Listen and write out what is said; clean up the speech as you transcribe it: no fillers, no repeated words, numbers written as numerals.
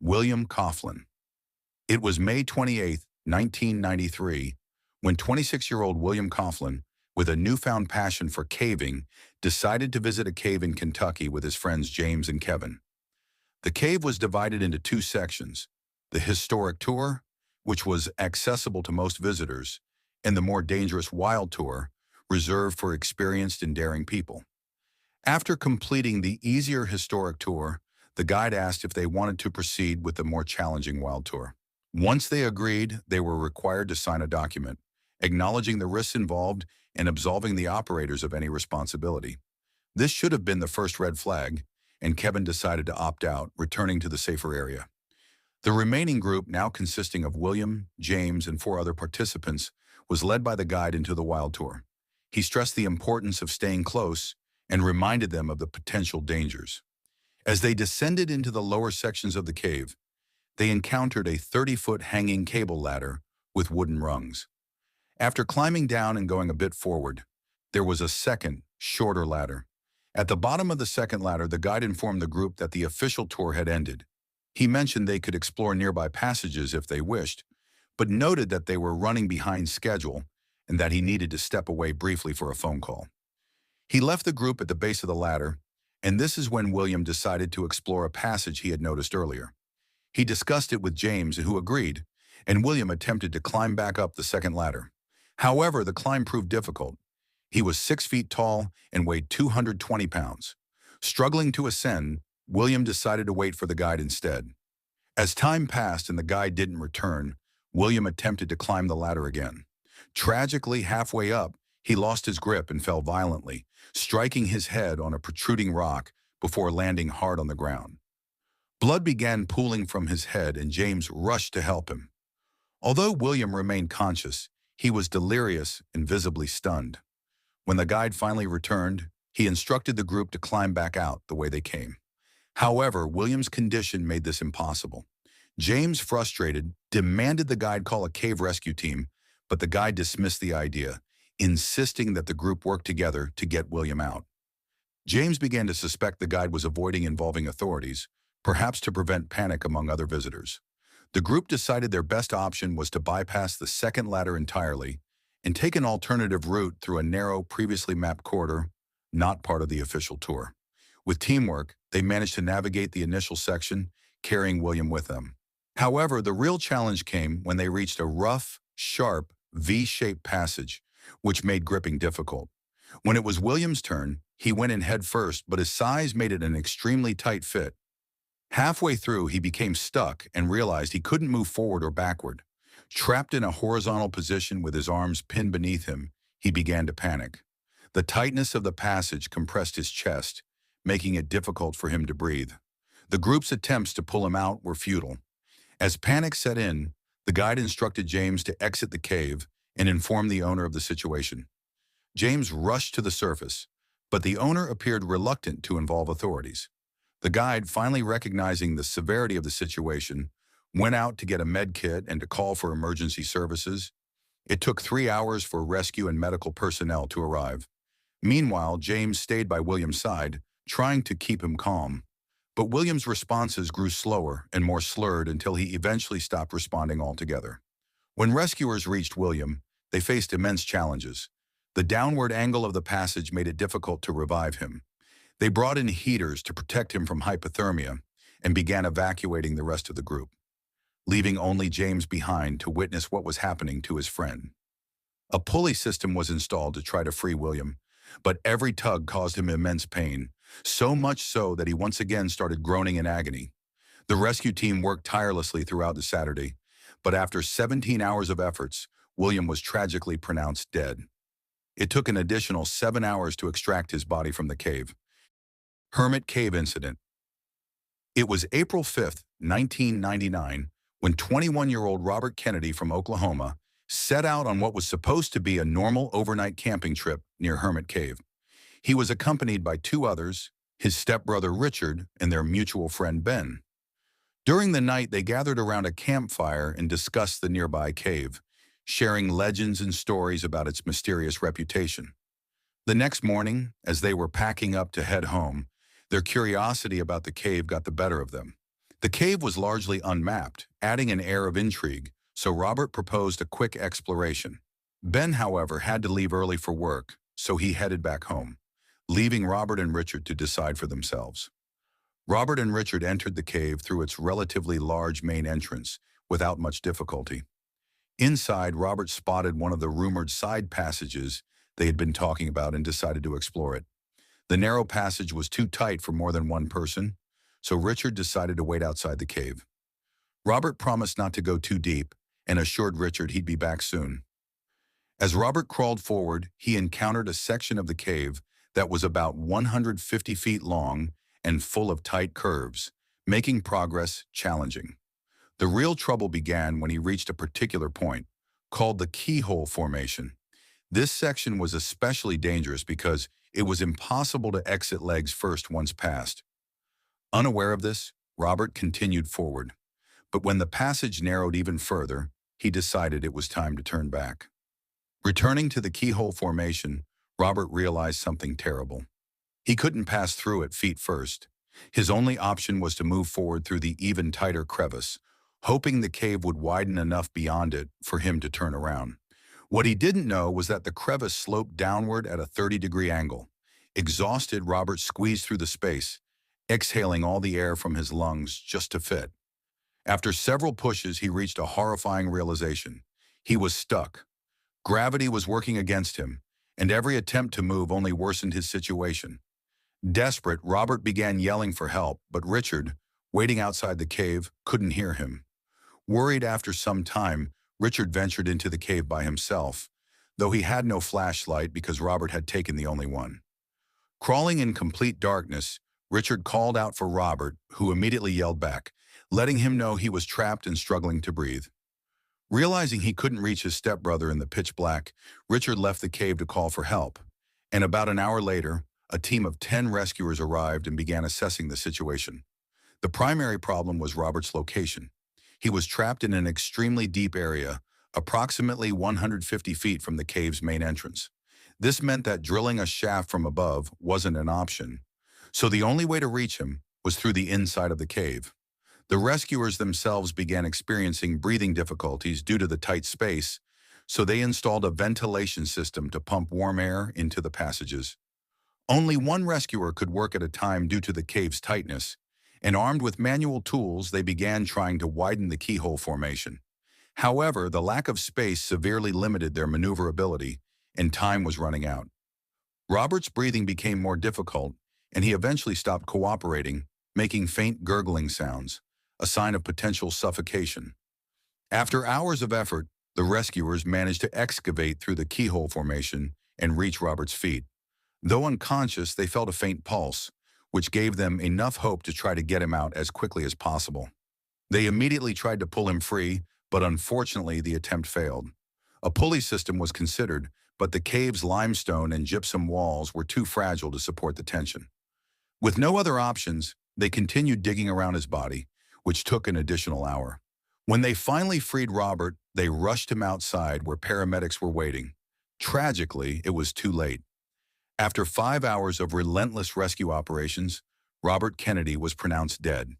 William Coughlin. It was May 28, 1993, when 26-year-old William Coughlin, with a newfound passion for caving, decided to visit a cave in Kentucky with his friends James and Kevin. The cave was divided into two sections: the historic tour, which was accessible to most visitors, and the more dangerous wild tour, reserved for experienced and daring people. After completing the easier historic tour, the guide asked if they wanted to proceed with the more challenging wild tour. Once they agreed, they were required to sign a document, acknowledging the risks involved and absolving the operators of any responsibility. This should have been the first red flag, and Kevin decided to opt out, returning to the safer area. The remaining group, now consisting of William, James, and 4 other participants, was led by the guide into the wild tour. He stressed the importance of staying close and reminded them of the potential dangers. As they descended into the lower sections of the cave, they encountered a 30-foot hanging cable ladder with wooden rungs. After climbing down and going a bit forward, there was a second, shorter ladder. At the bottom of the second ladder, the guide informed the group that the official tour had ended. He mentioned they could explore nearby passages if they wished, but noted that they were running behind schedule and that he needed to step away briefly for a phone call. He left the group at the base of the ladder, and this is when William decided to explore a passage he had noticed earlier. He discussed it with James, who agreed, and William attempted to climb back up the second ladder. However, the climb proved difficult. He was 6 feet tall and weighed 220 pounds. Struggling to ascend, William decided to wait for the guide instead. As time passed and the guide didn't return, William attempted to climb the ladder again. Tragically, halfway up, he lost his grip and fell violently, striking his head on a protruding rock before landing hard on the ground. Blood began pooling from his head, and James rushed to help him. Although William remained conscious, he was delirious and visibly stunned. When the guide finally returned, he instructed the group to climb back out the way they came. However, William's condition made this impossible. James, frustrated, demanded the guide call a cave rescue team, but the guide dismissed the idea, insisting that the group work together to get William out. James began to suspect the guide was avoiding involving authorities, perhaps to prevent panic among other visitors. The group decided their best option was to bypass the second ladder entirely and take an alternative route through a narrow, previously mapped corridor, not part of the official tour. With teamwork, they managed to navigate the initial section, carrying William with them. However, the real challenge came when they reached a rough, sharp, V-shaped passage, which made gripping difficult. When it was William's turn, he went in head first, but his size made it an extremely tight fit. Halfway through, he became stuck and realized he couldn't move forward or backward. Trapped in a horizontal position with his arms pinned beneath him, he began to panic. The tightness of the passage compressed his chest, making it difficult for him to breathe. The group's attempts to pull him out were futile. As panic set in, the guide instructed James to exit the cave and inform the owner of the situation. James rushed to the surface, but the owner appeared reluctant to involve authorities. The guide, finally recognizing the severity of the situation, went out to get a med kit and to call for emergency services. It took 3 hours for rescue and medical personnel to arrive. Meanwhile, James stayed by William's side, trying to keep him calm. But William's responses grew slower and more slurred until he eventually stopped responding altogether. When rescuers reached William, they faced immense challenges. The downward angle of the passage made it difficult to revive him. They brought in heaters to protect him from hypothermia and began evacuating the rest of the group, leaving only James behind to witness what was happening to his friend. A pulley system was installed to try to free William, but every tug caused him immense pain, so much so that he once again started groaning in agony. The rescue team worked tirelessly throughout the Saturday, but after 17 hours of efforts, William was tragically pronounced dead. It took an additional 7 hours to extract his body from the cave. Hermit Cave Incident. It was April 5, 1999, when 21-year-old Robert Kennedy from Oklahoma set out on what was supposed to be a normal overnight camping trip near Hermit Cave. He was accompanied by 2 others, his stepbrother Richard and their mutual friend Ben. During the night, they gathered around a campfire and discussed the nearby cave, sharing legends and stories about its mysterious reputation. The next morning, as they were packing up to head home, their curiosity about the cave got the better of them. The cave was largely unmapped, adding an air of intrigue, so Robert proposed a quick exploration. Ben, however, had to leave early for work, so he headed back home, leaving Robert and Richard to decide for themselves. Robert and Richard entered the cave through its relatively large main entrance without much difficulty. Inside, Robert spotted one of the rumored side passages they had been talking about and decided to explore it. The narrow passage was too tight for more than one person, so Richard decided to wait outside the cave. Robert promised not to go too deep and assured Richard he'd be back soon. As Robert crawled forward, he encountered a section of the cave that was about 150 feet long and full of tight curves, making progress challenging. The real trouble began when he reached a particular point, called the keyhole formation. This section was especially dangerous because it was impossible to exit legs first once passed. Unaware of this, Robert continued forward. But when the passage narrowed even further, he decided it was time to turn back. Returning to the keyhole formation, Robert realized something terrible. He couldn't pass through it feet first. His only option was to move forward through the even tighter crevice, hoping the cave would widen enough beyond it for him to turn around. What he didn't know was that the crevice sloped downward at a 30-degree angle. Exhausted, Robert squeezed through the space, exhaling all the air from his lungs just to fit. After several pushes, he reached a horrifying realization. He was stuck. Gravity was working against him, and every attempt to move only worsened his situation. Desperate, Robert began yelling for help, but Richard, waiting outside the cave, couldn't hear him. Worried after some time, Richard ventured into the cave by himself, though he had no flashlight because Robert had taken the only one. Crawling in complete darkness, Richard called out for Robert, who immediately yelled back, letting him know he was trapped and struggling to breathe. Realizing he couldn't reach his stepbrother in the pitch black, Richard left the cave to call for help, and about an hour later, a team of 10 rescuers arrived and began assessing the situation. The primary problem was Robert's location. He was trapped in an extremely deep area, approximately 150 feet from the cave's main entrance. This meant that drilling a shaft from above wasn't an option, so the only way to reach him was through the inside of the cave. The rescuers themselves began experiencing breathing difficulties due to the tight space, so they installed a ventilation system to pump warm air into the passages. Only one rescuer could work at a time due to the cave's tightness, and armed with manual tools, they began trying to widen the keyhole formation. However, the lack of space severely limited their maneuverability, and time was running out. Robert's breathing became more difficult, and he eventually stopped cooperating, making faint gurgling sounds, a sign of potential suffocation. After hours of effort, the rescuers managed to excavate through the keyhole formation and reach Robert's feet. Though unconscious, they felt a faint pulse, which gave them enough hope to try to get him out as quickly as possible. They immediately tried to pull him free, but unfortunately the attempt failed. A pulley system was considered, but the cave's limestone and gypsum walls were too fragile to support the tension. With no other options, they continued digging around his body, which took an additional hour. When they finally freed Robert, they rushed him outside where paramedics were waiting. Tragically, it was too late. After 5 hours of relentless rescue operations, Robert Kennedy was pronounced dead.